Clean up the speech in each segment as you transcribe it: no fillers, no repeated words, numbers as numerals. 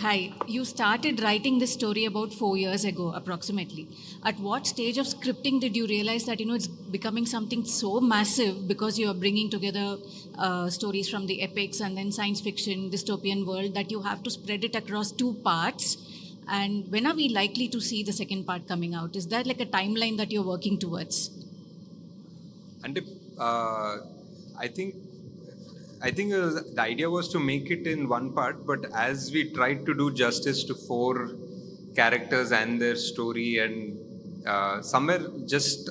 Hi, you started writing this story about 4 years ago, approximately. At what stage of scripting did you realize that it's becoming something so massive because you are bringing together stories from the epics and then science fiction, dystopian world that you have to spread it across two parts? And when are we likely to see the second part coming out? Is that like a timeline that you're working towards? అంటే I think the idea was to make it in one part, but as we tried to do justice to four characters and their story, and somewhere just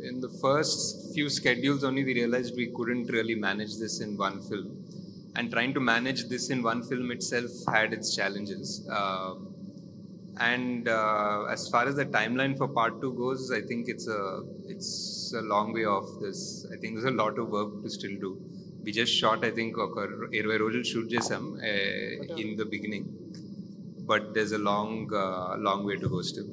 in the first few schedules only we realized we couldn't really manage this in one film, and trying to manage this in one film itself had its challenges. And as far as the timeline for part 2 goes, I think it's a long way off this. I think there's a lot of work to still do. We just shot, I think, 20 రోజులు shoot చేసాం in the beginning, but there's a long way to go still.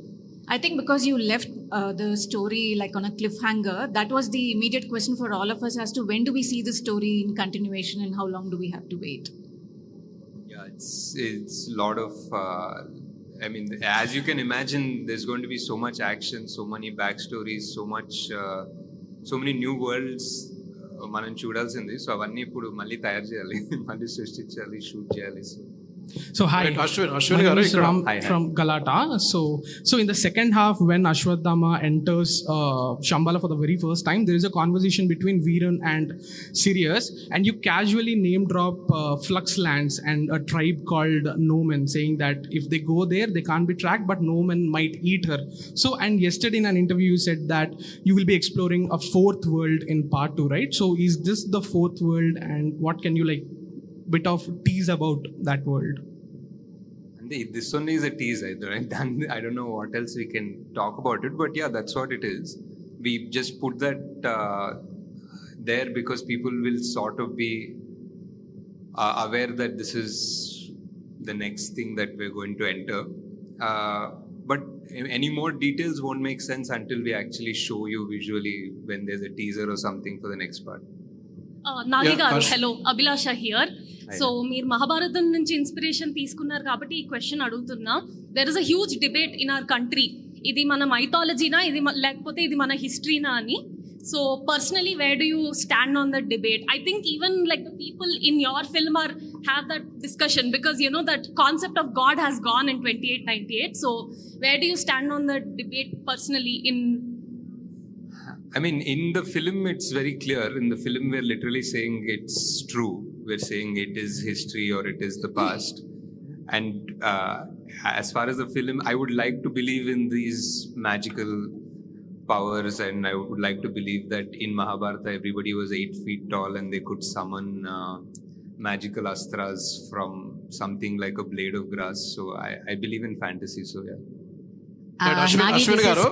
I think because you left the story like on a cliffhanger, that was the immediate question for all of us as to when do we see the story in continuation and how long do we have to wait? Yeah, it's a lot of I mean, as you can imagine, there's going to be so much action, so many backstories, so many new worlds మనం చూడాల్సింది. So అవన్నీ ఇప్పుడు మళ్ళీ తయారు చేయాలి, మళ్ళీ సృష్టించాలి, shoot చేయాలి. So hi, Ashwin garu from Galata. So in the second half, when Ashwadhama enters Shambhala for the very first time, there is a conversation between Veeran and Sirius, and you casually name drop Flux Lands and a tribe called Nomen, saying that if they go there, they can't be tracked, but Nomen might eat her. So, and yesterday in an interview, you said that you will be exploring a fourth world in part 2, right? So is this the fourth world, and what can you bit of tease about that world? And this only is a tease, right? I don't know what else we can talk about it, but yeah, that's what it is. We just put that there because people will sort of be aware that this is the next thing that we're going to enter. But any more details won't make sense until we actually show you visually when there's a teaser or something for the next part. Nagi గారు, hello, Abhilasha here. So మీరు మహాభారతం నుంచి inspiration తీసుకున్నారు కాబట్టి ఈ question అడుగుతున్నా. There is a huge debate in our country, ఇది మన మైథాలజీనా, ఇది లేకపోతే ఇది మన హిస్టరీనా అని. So personally where do you stand on that debate? I think even like the people in your film or have that discussion because you know that concept of God has gone in 2898. So where do you stand on that debate personally in? I mean, in the film, it's very clear. In the film, we're literally saying it's true. We're saying it is history or it is the past. And as far as the film, I would like to believe in these magical powers, and I would like to believe that in Mahabharata, everybody was 8 feet tall and they could summon magical astras from something like a blade of grass. So I believe in fantasy. So yeah. Ashwin garu,